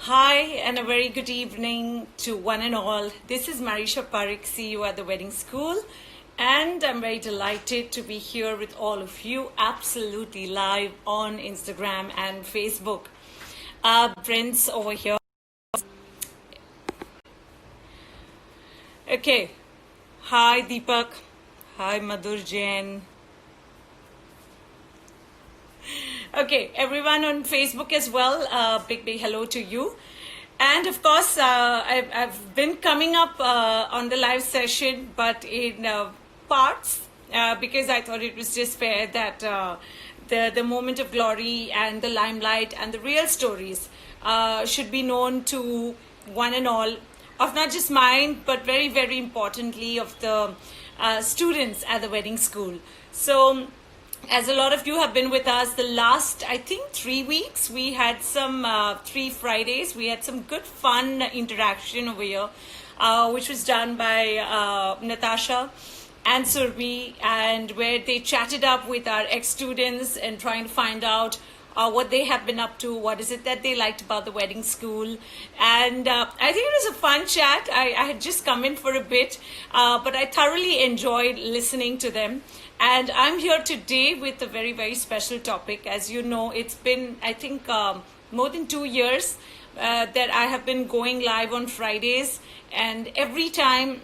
Hi, and a very good evening to one and all. This is Mareesha Parikh, CEO at the Wedding School, and I'm very delighted to be here with all of you, absolutely live on Instagram and Facebook. Friends over here. Okay. Hi, Deepak. Hi, Madhur Jain. Okay, everyone on Facebook as well, big hello to you. And of course, I've been coming up on the live session, but in parts, because I thought it was just fair that the moment of glory and the limelight and the real stories should be known to one and all, of not just mine, but very importantly of the students at the wedding school. So, as a lot of you have been with us the last, I think, 3 weeks, we had some 3 Fridays. We had some good fun interaction over here, which was done by Natasha and Surbi, and where they chatted up with our ex-students and trying to find out what they have been up to, what is it that they liked about the wedding school. And I think it was a fun chat. I had just come in for a bit, but I thoroughly enjoyed listening to them. And I'm here today with a very special topic. As you know, it's been, I think, more than 2 years that I have been going live on Fridays. And every time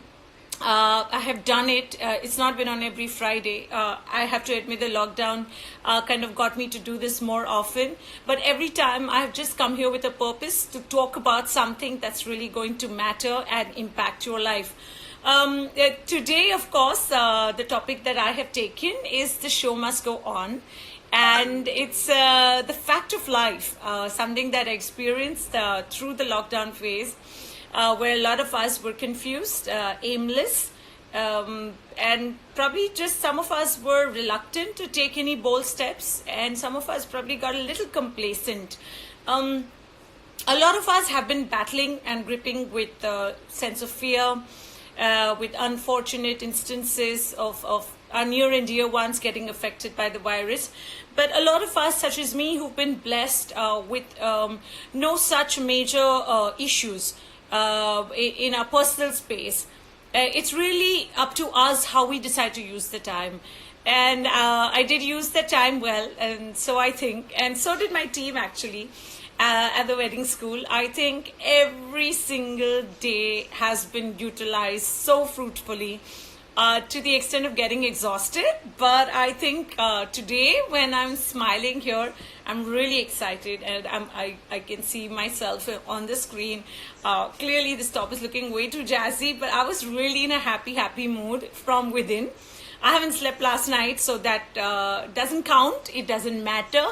I have done it, it's not been on every Friday. I have to admit the lockdown kind of got me to do this more often. But every time I have just come here with a purpose to talk about something that's really going to matter and impact your life. Today, of course, the topic that I have taken is the show must go on. And it's the fact of life, something that I experienced through the lockdown phase, where a lot of us were confused, aimless, and probably just some of us were reluctant to take any bold steps, and some of us probably got a little complacent. A lot of us have been battling and gripping with a sense of fear, with unfortunate instances of our near and dear ones getting affected by the virus. But a lot of us, such as me, who've been blessed with no such major issues in our personal space, it's really up to us how we decide to use the time. And I did use the time well, and so I think, and so did my team actually. At the wedding school, I think every single day has been utilized so fruitfully, to the extent of getting exhausted. But I think today, when I'm smiling here, I'm really excited, and I can see myself on the screen. Clearly, this top is looking way too jazzy, but I was really in a happy mood from within. I haven't slept last night, so that doesn't count. It doesn't matter.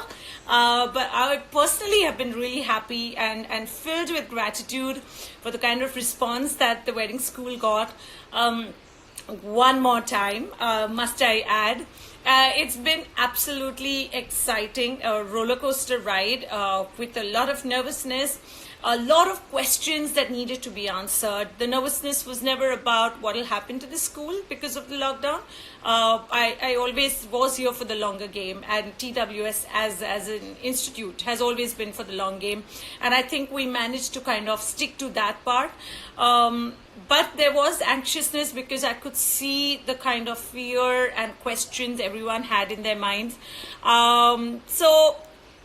But I personally have been really happy and filled with gratitude for the kind of response that the wedding school got. One more time, must I add. It's been absolutely exciting, a roller coaster ride with a lot of nervousness, a lot of questions that needed to be answered. The nervousness was never about what will happen to the school because of the lockdown. I always was here for the longer game, and TWS as an institute has always been for the long game. And I think we managed to kind of stick to that part. But there was anxiousness because I could see the kind of fear and questions everyone had in their minds. So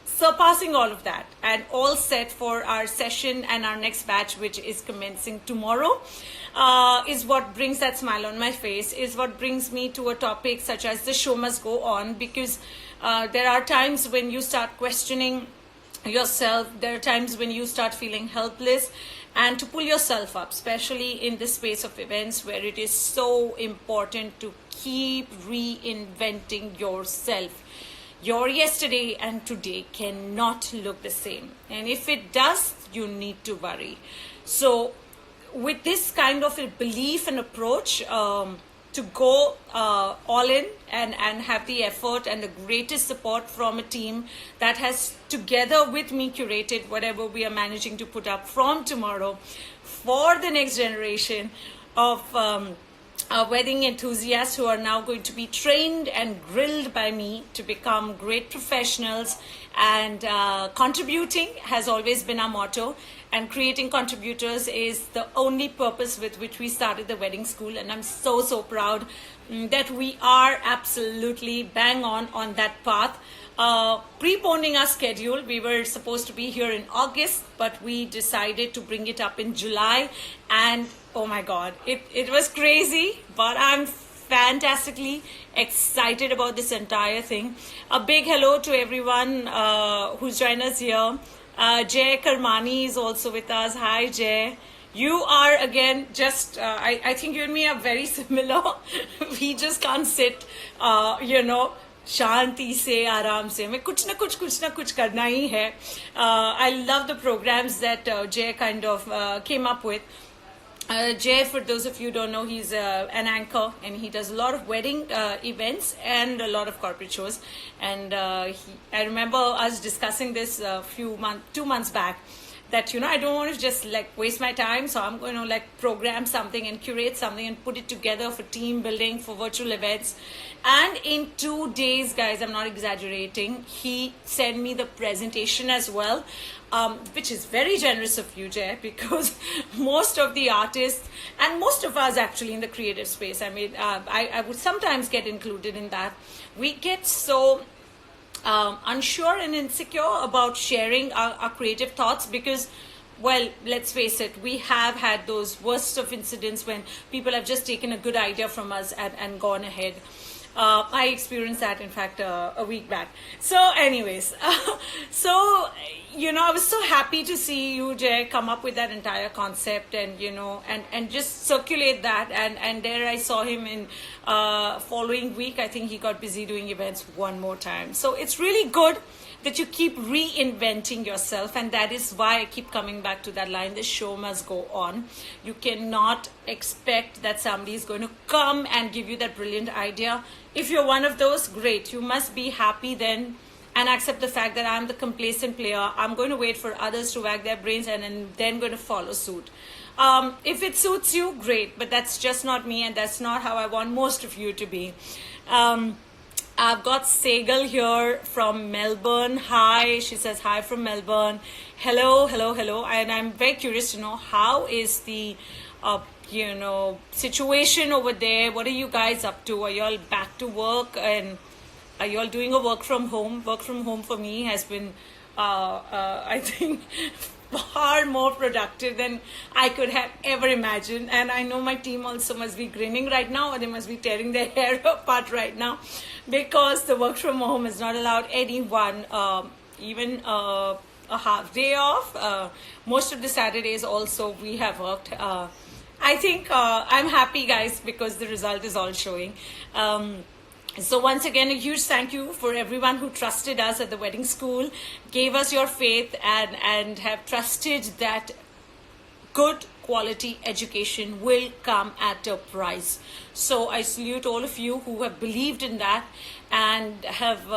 surpassing all of that and all set for our session and our next batch, which is commencing tomorrow, is what brings that smile on my face, is what brings me to a topic such as the show must go on, because there are times when you start questioning yourself, there are times when you start feeling helpless, and to pull yourself up, especially in the space of events where it is so important to keep reinventing yourself. Your yesterday and today cannot look the same. And if it does, you need to worry. So with this kind of a belief and approach, to go all in and have the effort and the greatest support from a team that has together with me curated whatever we are managing to put up from tomorrow for the next generation of wedding enthusiasts who are now going to be trained and grilled by me to become great professionals. And contributing has always been our motto, and creating contributors is the only purpose with which we started the wedding school. And I'm so proud that we are absolutely bang on that path. Preponing our schedule, we were supposed to be here in August, but we decided to bring it up in July. And oh my God, it was crazy, but I'm fantastically excited about this entire thing. A big hello to everyone who's joined us here. Jay Karmani is also with us. Hi, Jay. You are again just, I think you and me are very similar. We just can't sit, शांति से आराम से हमें कुछ ना कुछ करना ही है. I love the programs that Jay kind of came up with. Jay, for those of you who don't know, he's an anchor, and he does a lot of wedding events and a lot of corporate shows. And I remember us discussing this 2 months back, that I don't want to just like waste my time, so I'm going to like program something and curate something and put it together for team building, for virtual events. And in 2 days, guys, I'm not exaggerating, he sent me the presentation as well, which is very generous of you, Jay, because most of the artists and most of us actually in the creative space, I mean, I would sometimes get included in that. We get so unsure and insecure about sharing our creative thoughts because, well, let's face it, we have had those worst of incidents when people have just taken a good idea from us and gone ahead. I experienced that, in fact, a week back. So anyways, I was so happy to see you, Jay, come up with that entire concept and, and just circulate that. And there I saw him in following week. I think he got busy doing events one more time. So it's really good that you keep reinventing yourself, and that is why I keep coming back to that line, the show must go on. You cannot expect that somebody is going to come and give you that brilliant idea. If you're one of those, great. You must be happy then and accept the fact that I'm the complacent player. I'm going to wait for others to wag their brains and then going to follow suit. If it suits you, great, but that's just not me, and that's not how I want most of you to be. I've got Segal here from Melbourne. Hi, she says hi from Melbourne. Hello. And I'm very curious to know, how is the, situation over there? What are you guys up to? Are you all back to work? And are you all doing a work from home? Work from home for me has been, I think, far more productive than I could have ever imagined. And I know my team also must be grinning right now, or they must be tearing their hair apart right now, because the work from home has not allowed anyone even a half day off. Most of the Saturdays also we have worked. I think I'm happy, guys, because the result is all showing. So once again, a huge thank you for everyone who trusted us at the wedding school, gave us your faith, and have trusted that good quality education will come at a price. So I salute all of you who have believed in that and have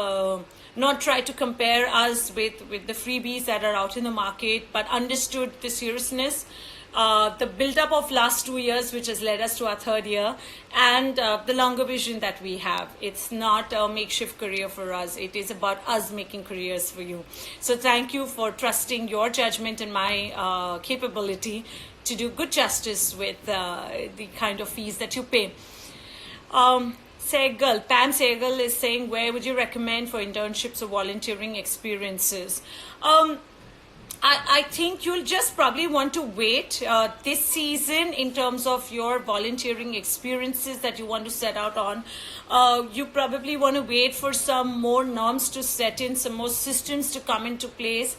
not tried to compare us with the freebies that are out in the market, but understood the seriousness, the build-up of last 2 years, which has led us to our 3rd year, and the longer vision that we have. It's not a makeshift career for us. It is about us making careers for you. So thank you for trusting your judgment and my capability to do good justice with the kind of fees that you pay. Pam Segal is saying, where would you recommend for internships or volunteering experiences? I think you'll just probably want to wait this season in terms of your volunteering experiences that you want to set out on. You probably want to wait for some more norms to set in, some more systems to come into place.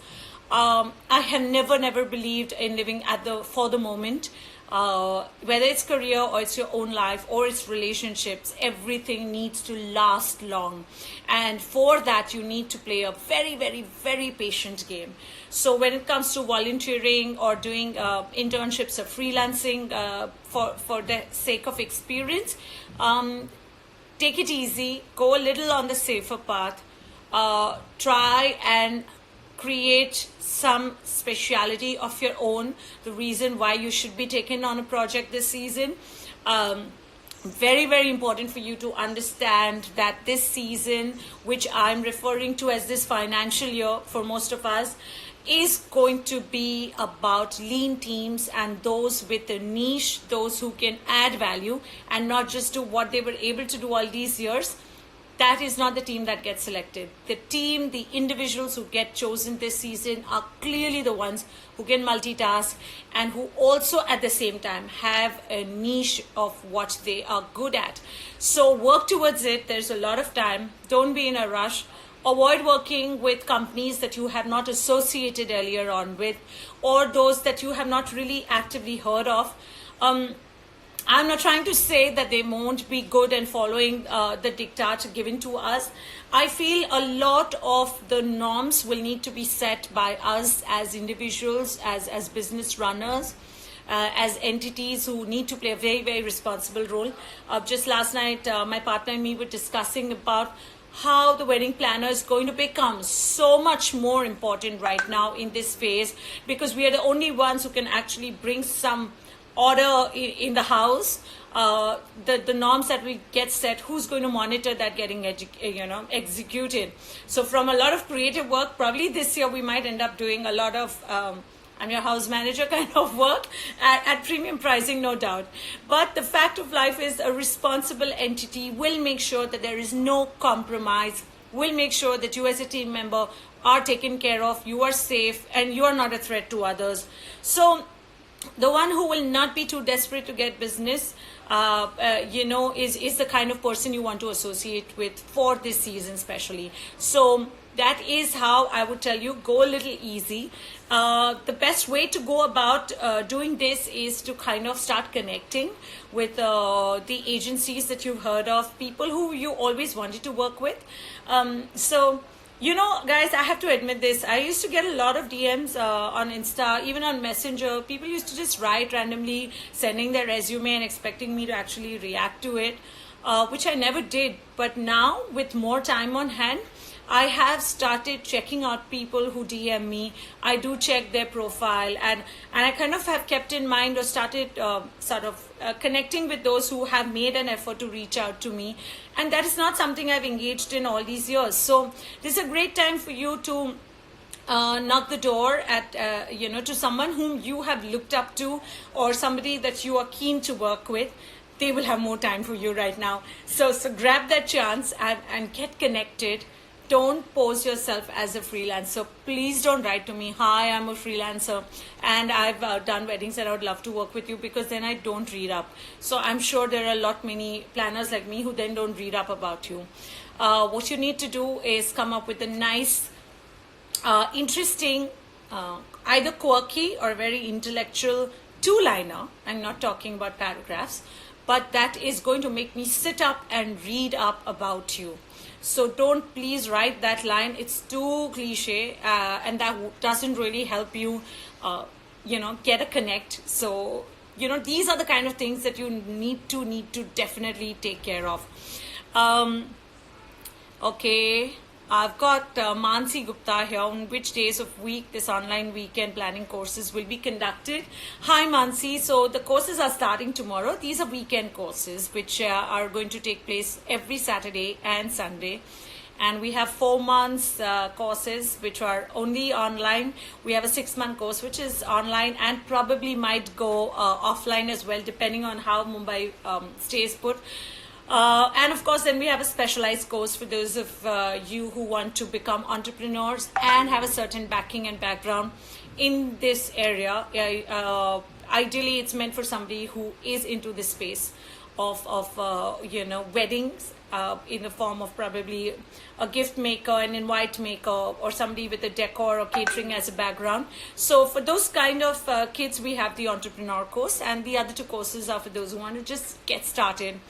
I have never believed in living for the moment. Whether it's career or it's your own life or it's relationships, everything needs to last long. And for that, you need to play a very patient game. So when it comes to volunteering or doing internships or freelancing for the sake of experience, take it easy, go a little on the safer path, try and create some speciality of your own, the reason why you should be taken on a project this season. Very, very important for you to understand that this season, which I'm referring to as this financial year for most of us, is going to be about lean teams and those with a niche, those who can add value and not just do what they were able to do all these years. That is not the team that gets selected. The team, the individuals who get chosen this season are clearly the ones who can multitask and who also at the same time have a niche of what they are good at. So work towards it. There's a lot of time. Don't be in a rush. Avoid working with companies that you have not associated earlier on with, or those that you have not really actively heard of. I'm not trying to say that they won't be good and following the diktat given to us. I feel a lot of the norms will need to be set by us as individuals, as business runners, as entities who need to play a very, very responsible role. Just last night, my partner and me were discussing about how the wedding planner is going to become so much more important right now in this phase, because we are the only ones who can actually bring some order in the house. The norms that we get set, who's going to monitor that getting executed. So from a lot of creative work, probably this year we might end up doing a lot of I'm your house manager kind of work at premium pricing, no doubt. But the fact of life is a responsible entity will make sure that there is no compromise, will make sure that you as a team member are taken care of, you are safe, and you are not a threat to others. So the one who will not be too desperate to get business, is the kind of person you want to associate with for this season especially. So that is how I would tell you, go a little easy. The best way to go about doing this is to kind of start connecting with the agencies that you've heard of, people who you always wanted to work with. Guys, I have to admit this. I used to get a lot of DMs on Insta, even on Messenger. People used to just write randomly, sending their resume and expecting me to actually react to it, which I never did. But now, with more time on hand, I have started checking out people who DM me. I do check their profile, and I kind of have kept in mind or started connecting with those who have made an effort to reach out to me. And that is not something I've engaged in all these years. So this is a great time for you to knock the door at, to someone whom you have looked up to, or somebody that you are keen to work with. They will have more time for you right now. So grab that chance and get connected. Don't pose yourself as a freelancer. Please don't write to me, hi, I'm a freelancer and I've done weddings and I would love to work with you, because then I don't read up. So I'm sure there are many planners like me who then don't read up about you. What you need to do is come up with a nice, interesting, either quirky or very intellectual two-liner. I'm not talking about paragraphs, but that is going to make me sit up and read up about you. So don't please write that line. It's too cliche, and that doesn't really help you, get a connect. So, these are the kind of things that you need to definitely take care of. Okay. I've got Mansi Gupta here. On which days of week this online weekend planning courses will be conducted? Hi Mansi. So the courses are starting tomorrow. These are weekend courses which are going to take place every Saturday and Sunday. And we have 4 months courses which are only online. We have a 6-month course which is online and probably might go offline as well, depending on how Mumbai stays put. And of course, then we have a specialized course for those of you who want to become entrepreneurs and have a certain backing and background in this area. Ideally, it's meant for somebody who is into this space of weddings, in the form of probably a gift maker, an invite maker, or somebody with a decor or catering as a background. So for those kind of kids, we have the entrepreneur course, and the other 2 courses are for those who want to just get started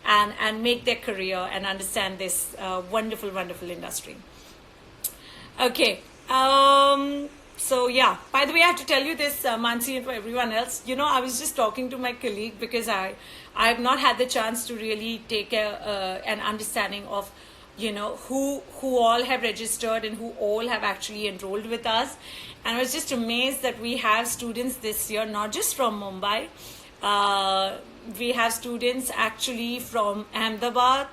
and make their career and understand this wonderful, wonderful industry. Okay. So yeah, by the way, I have to tell you this, Mansi, and for everyone else, I was just talking to my colleague because I have not had the chance to really take an understanding of, who all have registered and who all have actually enrolled with us. And I was just amazed that we have students this year, not just from Mumbai, Uh, we have students actually from Ahmedabad,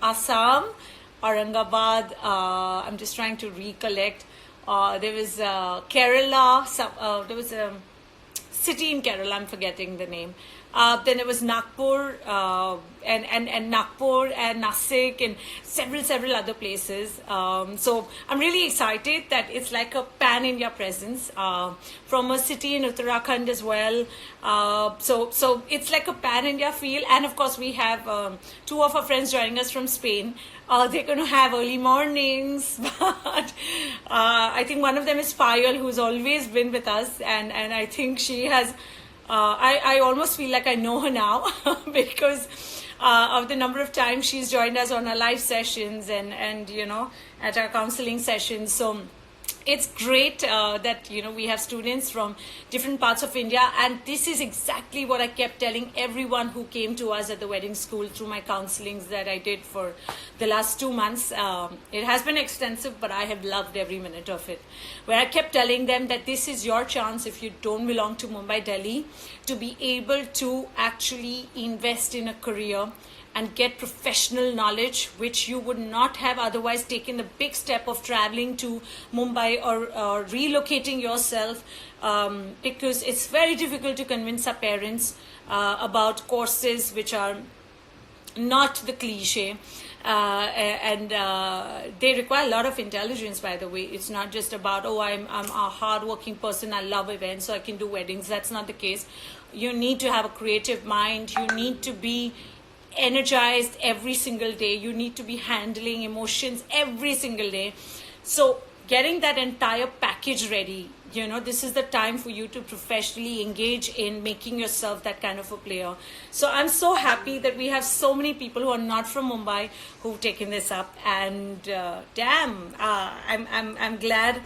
Assam, Aurangabad. I'm just trying to recollect. There was Kerala. There was a city in Kerala. I'm forgetting the name. Then there was Nagpur and Nagpur and Nasik and several other places. So I'm really excited that it's like a pan-India presence from a city in Uttarakhand as well. So it's like a pan-India feel. And of course we have two of our friends joining us from Spain. They're going to have early mornings, but I think one of them is Payal, who's always been with us, and I think she has. I almost feel like I know her now because of the number of times she's joined us on our live sessions and at our counseling sessions. So it's great that we have students from different parts of India, and this is exactly what I kept telling everyone who came to us at the wedding school through my counselings that I did for the last 2 months. It has been extensive, but I have loved every minute of it, where I kept telling them that this is your chance, if you don't belong to Mumbai, Delhi, to be able to actually invest in a career and get professional knowledge, which you would not have otherwise taken the big step of traveling to Mumbai or relocating yourself, because it's very difficult to convince our parents about courses which are not the cliche. And they require a lot of intelligence, by the way. It's not just about, I'm a hardworking person, I love events, so I can do weddings. That's not the case. You need to have a creative mind. You need to be energized every single day. You need to be handling emotions every single day. So getting that entire package ready, this is the time for you to professionally engage in making yourself that kind of a player. So I'm so happy that we have so many people who are not from Mumbai who've taken this up, and I'm glad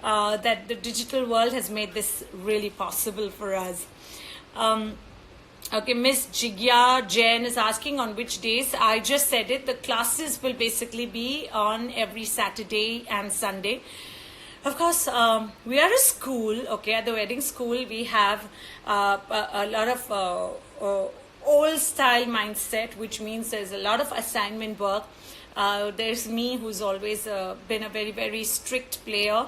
that the digital world has made this really possible for us. Okay, Miss Jigya Jain is asking on which days. I just said it. The classes will basically be on every Saturday and Sunday. Of course, we are a school, okay? At the wedding school, we have a lot of old style mindset, which means there's a lot of assignment work. There's me, who's always been a very, very strict player.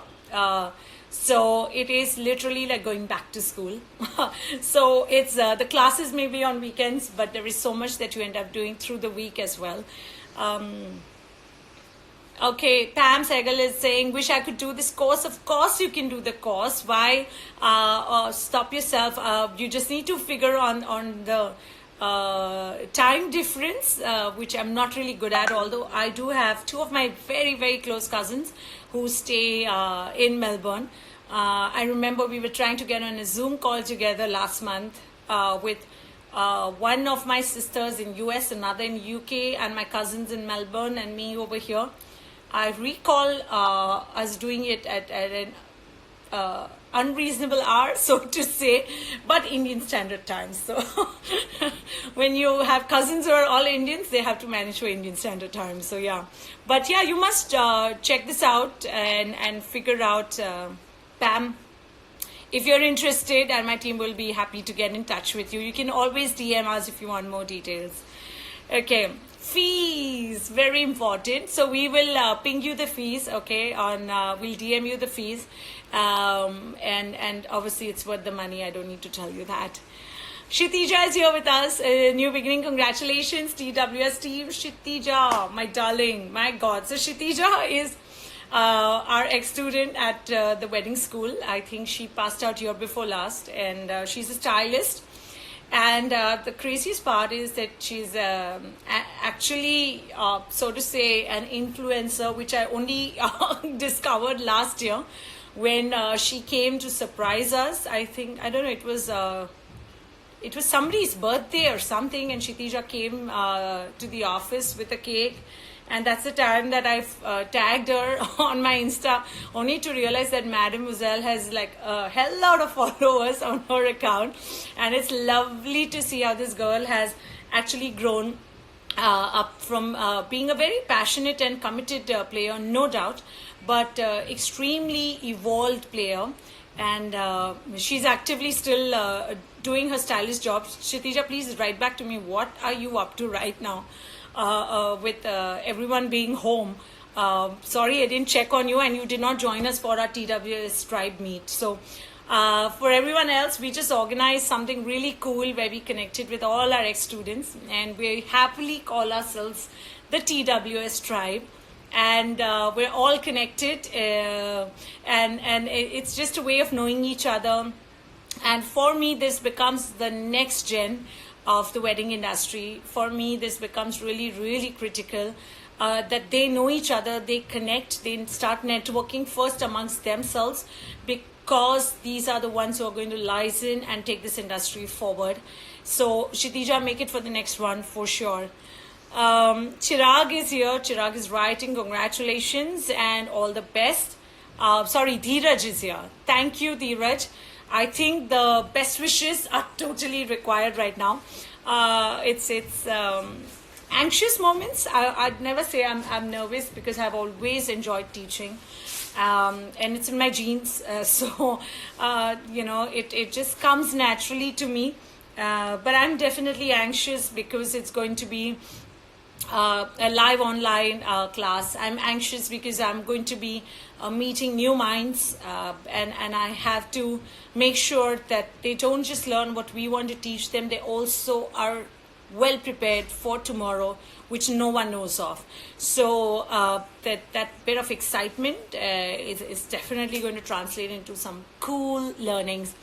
So it is literally like going back to school. So it's the classes may be on weekends, but there is so much that you end up doing through the week as well. Okay, Pam Segal is saying, wish I could do this course. Of course you can do the course. Why stop yourself? You just need to figure on the time difference, which I'm not really good at, although I do have two of my very, very close cousins who stay in Melbourne. I remember we were trying to get on a Zoom call together last month with one of my sisters in US, another in UK, and my cousins in Melbourne, and me over here. I recall us doing it at an unreasonable hour, so to say, but Indian Standard Time. So when you have cousins who are all Indians, they have to manage for Indian Standard Time. So yeah, but yeah, you must check this out and figure out, Pam, if you're interested, and my team will be happy to get in touch with you. You can always DM us if you want more details. Okay, fees, very important. So we will ping you the fees, okay, we'll DM you the fees. And obviously it's worth the money. I don't need to tell you that. Kshitija is here with us. New beginning. Congratulations, TWS team. Kshitija, my darling, my God. So Kshitija is our ex-student at the wedding school. I think she passed out year before last, and she's a stylist. And the craziest part is that she's actually, so to say, an influencer, which I only discovered last year when she came to surprise us. I don't know, it was somebody's birthday or something, and Kshitija came to the office with a cake. And that's the time that I've tagged her on my Insta, only to realize that Mademoiselle has like a hell lot of followers on her account. And it's lovely to see how this girl has actually grown up from being a very passionate and committed player, no doubt, but extremely evolved player. and she's actively still doing her stylist job. Kshitija, please write back to me. What are you up to right now with everyone being home? Sorry, I didn't check on you, and you did not join us for our TWS tribe meet. So for everyone else, we just organized something really cool where we connected with all our ex-students, and we happily call ourselves the TWS tribe. And we're all connected, and it's just a way of knowing each other. And for me, this becomes the next gen of the wedding industry. For me, this becomes really, really critical, that they know each other, they connect, they start networking first amongst themselves, because these are the ones who are going to license and take this industry forward. So Kshitija, make it for the next one for sure. Chirag is here. Chirag is writing congratulations and all the best. Sorry, Dheeraj is here. Thank you, Dheeraj. I think the best wishes are totally required right now. It's anxious moments. I'd never say I'm nervous, because I've always enjoyed teaching, and it's in my genes. So it just comes naturally to me. But I'm definitely anxious because it's going to be a live online class. I'm anxious because I'm going to be meeting new minds, and I have to make sure that they don't just learn what we want to teach them, they also are well prepared for tomorrow, which no one knows of. So that bit of excitement is definitely going to translate into some cool learnings.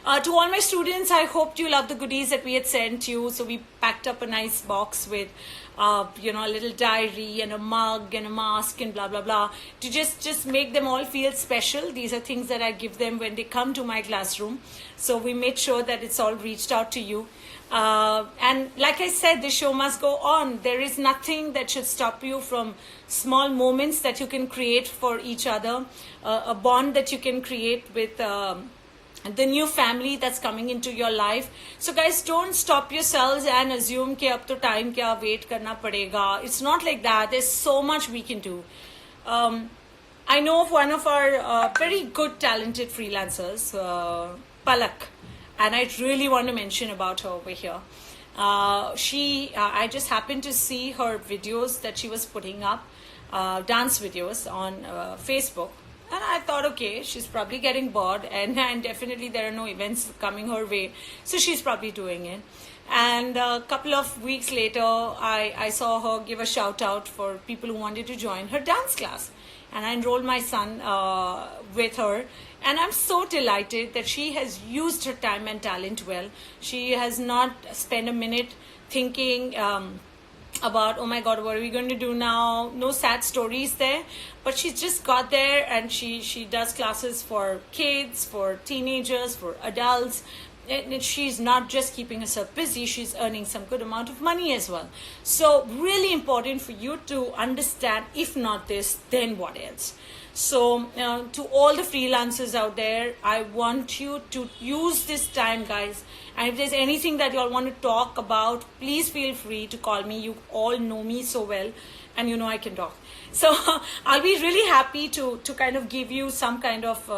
To all my students, I hope you love the goodies that we had sent you. So we packed up a nice box with a little diary and a mug and a mask and blah blah blah, to just make them all feel special. These are things that I give them when they come to my classroom. So we made sure that it's all reached out to you. And like I said, the show must go on. There is nothing that should stop you from small moments that you can create for each other, a bond that you can create with the new family that's coming into your life. So guys, don't stop yourselves and assume कि अब तो time क्या wait करना पड़ेगा. It's not like that. There's so much we can do. I know of one of our very good talented freelancers, Palak, and I really want to mention about her over here. I just happened to see her videos that she was putting up, dance videos on Facebook. And I thought, okay, she's probably getting bored, and definitely there are no events coming her way. So she's probably doing it. And a couple of weeks later, I saw her give a shout out for people who wanted to join her dance class. And I enrolled my son with her. And I'm so delighted that she has used her time and talent well. She has not spent a minute thinking about, oh my God, what are we going to do now? No sad stories there. But she's just got there, and she does classes for kids, for teenagers, for adults. And she's not just keeping herself busy, she's earning some good amount of money as well. So really important for you to understand, if not this, then what else? So to all the freelancers out there, I want you to use this time, guys. And if there's anything that you all want to talk about, please feel free to call me. You all know me so well, and you know I can talk. So I'll be really happy to kind of give you some kind of,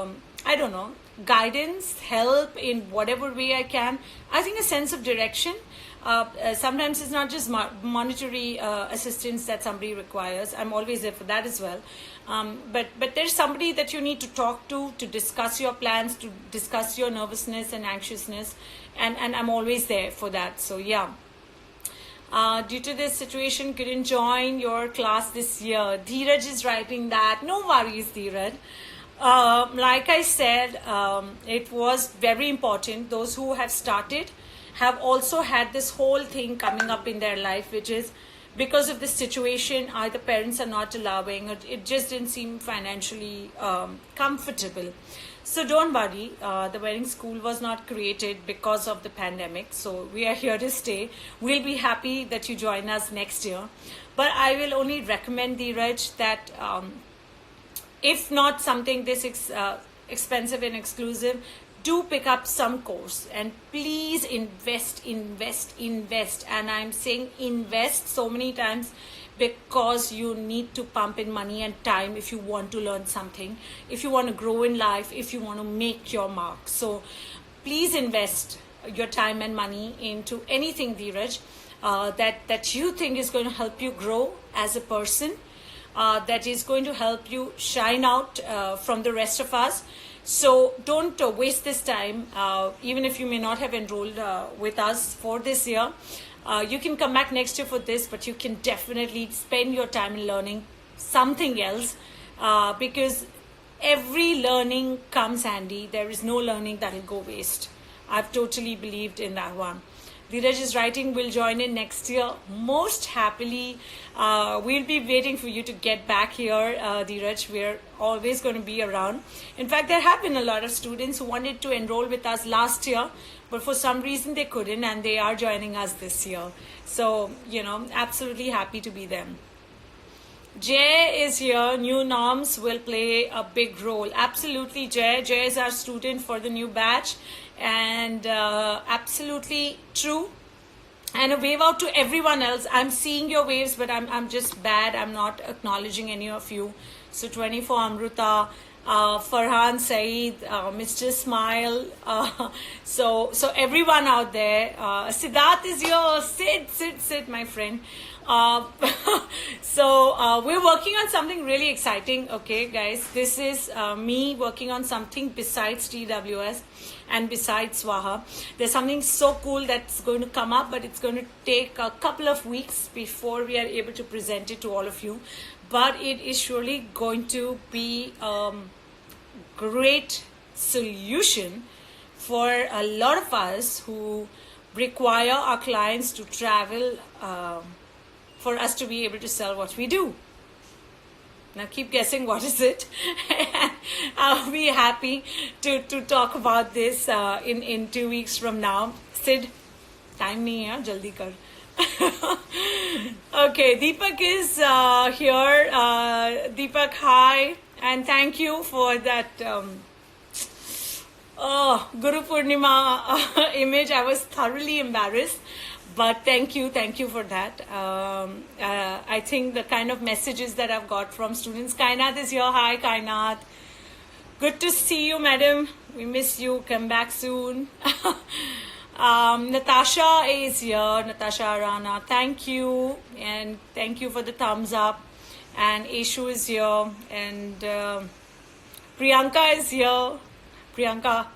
guidance, help in whatever way I can. I think a sense of direction. Sometimes it's not just monetary assistance that somebody requires. I'm always there for that as well. But there's somebody that you need to talk to discuss your plans, to discuss your nervousness and anxiousness. And I'm always there for that. So yeah. Due to this situation, couldn't join your class this year. Dheeraj is writing that. No worries, Dheeraj. Like I said, it was very important. Those who have started have also had this whole thing coming up in their life, which is because of this situation, either parents are not allowing, or it just didn't seem financially comfortable. So don't worry, the wedding school was not created because of the pandemic. So we are here to stay. We'll be happy that you join us next year. But I will only recommend, Dheeraj, that if not something this expensive and exclusive, do pick up some course, and please invest. And I'm saying invest so many times, because you need to pump in money and time if you want to learn something, if you want to grow in life, if you want to make your mark. So please invest your time and money into anything, Dheeraj, that you think is going to help you grow as a person, that is going to help you shine out from the rest of us. So don't waste this time. Even if you may not have enrolled with us for this year, you can come back next year for this, but you can definitely spend your time in learning something else, because every learning comes handy. There is no learning that will go waste. I've totally believed in that one. Dheeraj is writing, will join in next year. Most happily. We'll be waiting for you to get back here, Dheeraj. We're always going to be around. In fact, there have been a lot of students who wanted to enroll with us last year, but for some reason they couldn't, and they are joining us this year. So, absolutely happy to be them. Jay is here. New norms will play a big role. Absolutely, Jay. Jay is our student for the new batch, and absolutely true. And a wave out to everyone else. I'm seeing your waves, but I'm just bad. I'm not acknowledging any of you. So 24 Amruta, Farhan Saeed, Mr. Smile. So everyone out there. Siddharth is here. Sit, my friend. So we're working on something really exciting. Okay, guys, this is me working on something besides TWS and besides Swaha. There's something so cool that's going to come up, but it's going to take a couple of weeks before we are able to present it to all of you. But it is surely going to be great solution for a lot of us who require our clients to travel for us to be able to sell what we do. Now keep guessing what is it. I'll be happy to talk about this in 2 weeks from now. Sid, time nahi hai, jaldi kar. Okay, Deepak is here. Deepak, hi, and thank you for that Guru Purnima image. I was thoroughly embarrassed, but thank you for that. I think the kind of messages that I've got from students. Kainat is here. Hi, Kainat. Good to see you, madam. We miss you. Come back soon. Natasha is here. Natasha Arana. Thank you. And thank you for the thumbs up. And Eshu is here. And Priyanka is here. Priyanka.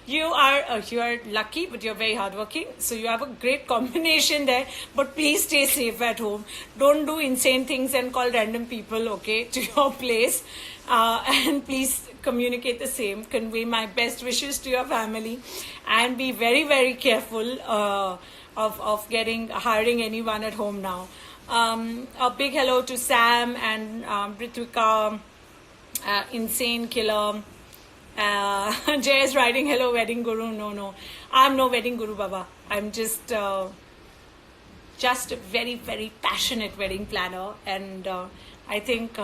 You are lucky, but you're very hardworking. So you have a great combination there. But please stay safe at home. Don't do insane things and call random people, okay, to your place. And please communicate the same. Convey my best wishes to your family, and be very, very careful of hiring anyone at home now. A big hello to Sam and Ritvika, Insane Killer. Jay is writing, hello wedding guru. No, I'm no wedding guru, Baba. I'm just a very, very passionate wedding planner, and I think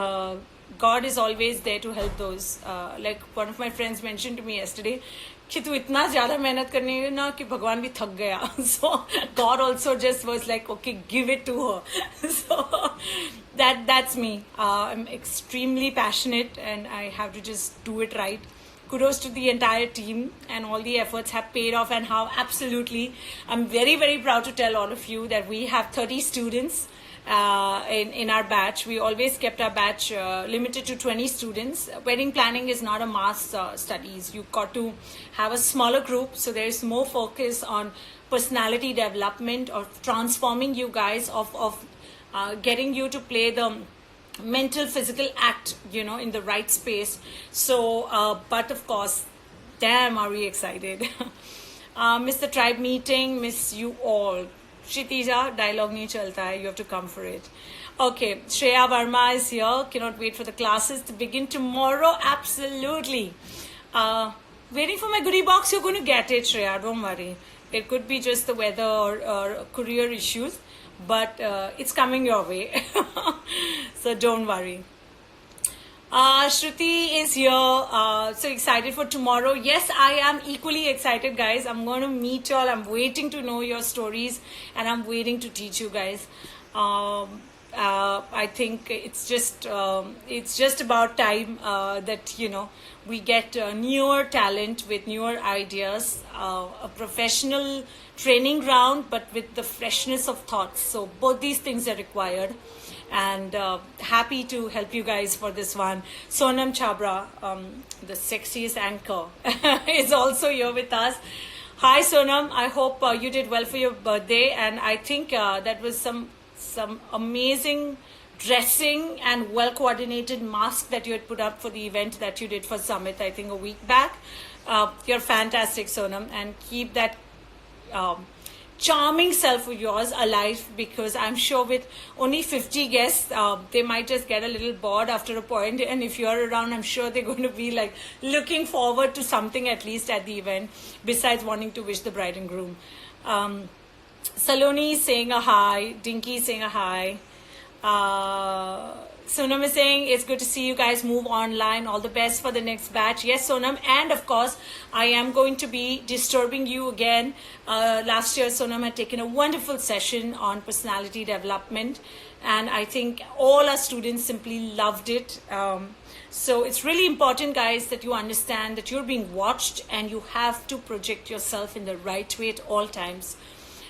God is always there to help those. Like one of my friends mentioned to me yesterday, कि तू इतना ज़्यादा मेहनत करने है ना कि भगवान भी थक गया. So God also just was like, okay, give it to her. So that's me. I'm extremely passionate, and I have to just do it right. Kudos to the entire team, and all the efforts have paid off, and how absolutely I'm very, very proud to tell all of you that we have 30 students in our batch. We always kept our batch limited to 20 students. Wedding planning is not a mass studies. You've got to have a smaller group, so there is more focus on personality development, or transforming you guys, of getting you to play the mental physical act, in the right space. So but of course, damn, are we excited. Miss the tribe meeting, miss you all. Kshitija, dialogue nahi chalta hai, you have to come for it. Okay, Shreya Verma is here. Cannot wait for the classes to begin tomorrow. Absolutely. Waiting for my goodie box. You're going to get it, Shreya, don't worry. It could be just the weather or courier issues, but it's coming your way. So don't worry. Shruti is here. So excited for tomorrow. Yes, I am equally excited, guys. I'm going to meet y'all. I'm waiting to know your stories, and I'm waiting to teach you guys. I think it's just about time that we get newer talent with newer ideas, a professional training ground, but with the freshness of thoughts. So both these things are required, and happy to help you guys for this one. Sonam Chabra, the sexiest anchor, is also here with us. Hi Sonam, I hope you did well for your birthday, and I think that was some amazing dressing and well coordinated mask that you had put up for the event that you did for Summit, I think a week back. You're fantastic, Sonam, and keep that charming self of yours alive, because I'm sure with only 50 guests, they might just get a little bored after a point, and if you're around, I'm sure they're going to be like looking forward to something at least at the event besides wanting to wish the bride and groom. Saloni saying a hi, Dinky saying a hi. Sonam is saying it's good to see you guys move online. All the best for the next batch. Yes, Sonam. And of course, I am going to be disturbing you again. Last year, Sonam had taken a wonderful session on personality development, and I think all our students simply loved it. So it's really important, guys, that you understand that you're being watched and you have to project yourself in the right way at all times.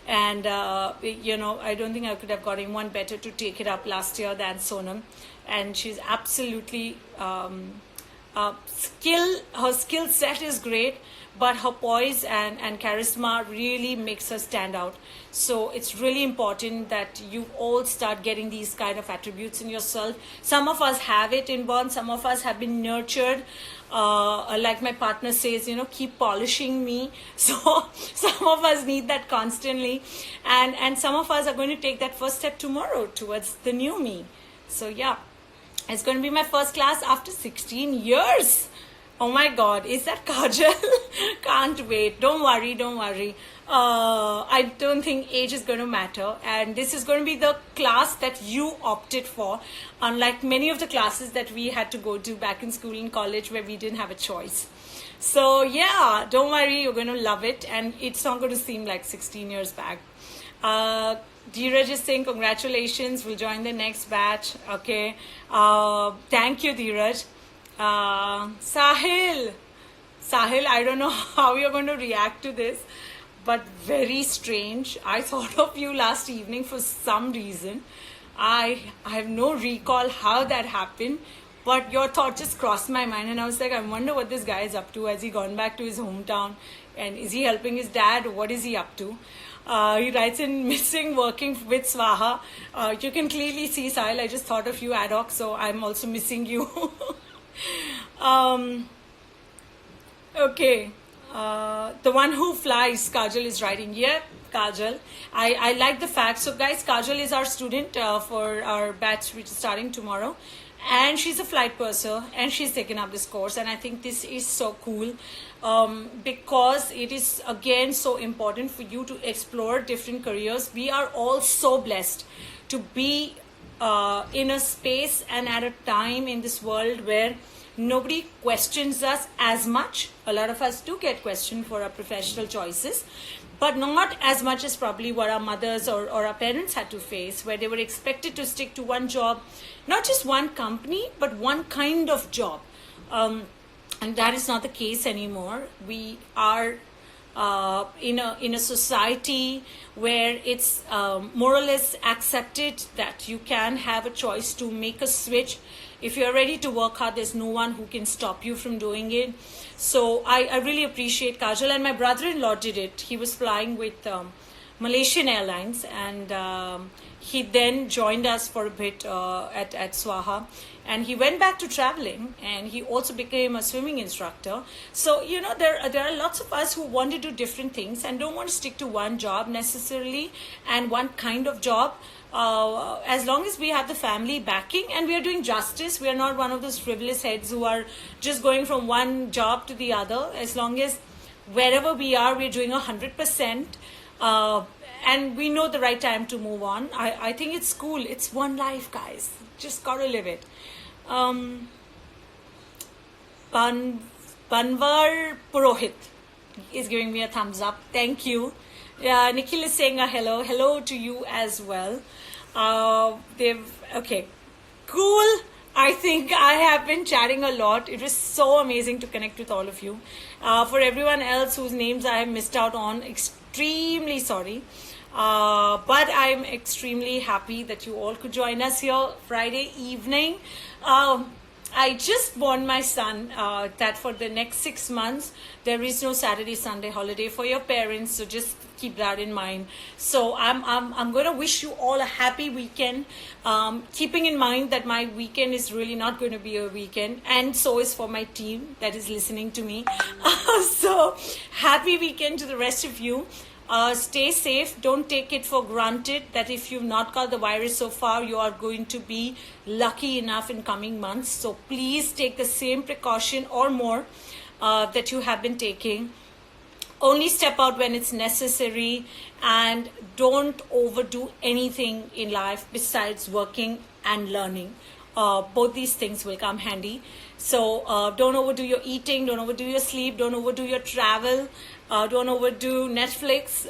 And, I don't think I could have got anyone better to take it up last year than Sonam. And she's absolutely, her skill set is great, but her poise and charisma really makes her stand out. So it's really important that you all start getting these kind of attributes in yourself. Some of us have it inborn, some of us have been nurtured. Like my partner says, keep polishing me. So some of us need that constantly, and some of us are going to take that first step tomorrow towards the new me. So yeah, it's going to be my first class after 16 years. Oh my God, is that Kajal? Can't wait. Don't worry. I don't think age is going to matter, and this is going to be the class that you opted for, unlike many of the classes that we had to go to back in school and college where we didn't have a choice. So yeah, don't worry, you're going to love it, and it's not going to seem like 16 years back. Dheeraj is saying congratulations, we'll join the next batch. Okay, thank you, Dheeraj. Sahil, I don't know how you're going to react to this, but very strange. I thought of you last evening for some reason. I have no recall how that happened, but your thought just crossed my mind, and I was like, I wonder what this guy is up to. Has he gone back to his hometown, and is he helping his dad? What is he up to? He writes in missing working with Swaha. You can clearly see, Sahil, I just thought of you ad hoc, so I'm also missing you. Okay. The one who flies, Kajal is writing. Yeah, Kajal. I like the fact. So guys, Kajal is our student for our batch which is starting tomorrow. And she's a flight purser, and she's taken up this course. And I think this is so cool because it is, again, so important for you to explore different careers. We are all so blessed to be in a space and at a time in this world where nobody questions us as much. A lot of us do get questioned for our professional choices, but not as much as probably what our mothers or our parents had to face, where they were expected to stick to one job, not just one company, but one kind of job. And that is not the case anymore. We are in a society where it's more or less accepted that you can have a choice to make a switch. If you're ready to work hard, there's no one who can stop you from doing it. So I really appreciate Kajal, and my brother-in-law did it. He was flying with Malaysian Airlines, and he then joined us for a bit at Swaha, and he went back to traveling, and he also became a swimming instructor. So there are lots of us who want to do different things and don't want to stick to one job necessarily and one kind of job. As long as we have the family backing and we are doing justice, we are not one of those frivolous heads who are just going from one job to the other. As long as wherever we are, we're doing 100%, and we know the right time to move on. I think it's cool. It's one life, guys. Just gotta live it. Banvar Purohit is giving me a thumbs up. Thank you. Nikhil is saying a hello. Hello to you as well. Okay, cool. I think I have been chatting a lot. It was so amazing to connect with all of you. For everyone else whose names I have missed out on, extremely sorry. But I'm extremely happy that you all could join us here Friday evening. I just warned my son that for the next 6 months, there is no Saturday, Sunday holiday for your parents. So just keep that in mind. So I'm going to wish you all a happy weekend, keeping in mind that my weekend is really not going to be a weekend, and so is for my team that is listening to me. So happy weekend to the rest of you. Stay safe. Don't take it for granted that if you've not got the virus so far, you are going to be lucky enough in coming months. So please take the same precaution or more that you have been taking. Only step out when it's necessary, and don't overdo anything in life besides working and learning. Both these things will come handy. So don't overdo your eating, don't overdo your sleep, don't overdo your travel, don't overdo Netflix.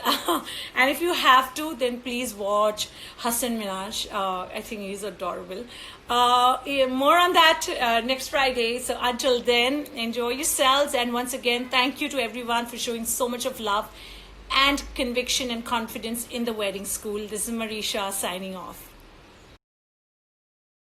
And if you have to, then please watch Hassan Minaj. I think he's adorable. More on that next Friday. So until then, enjoy yourselves. And once again, thank you to everyone for showing so much of love and conviction and confidence in the wedding school. This is Mareesha signing off.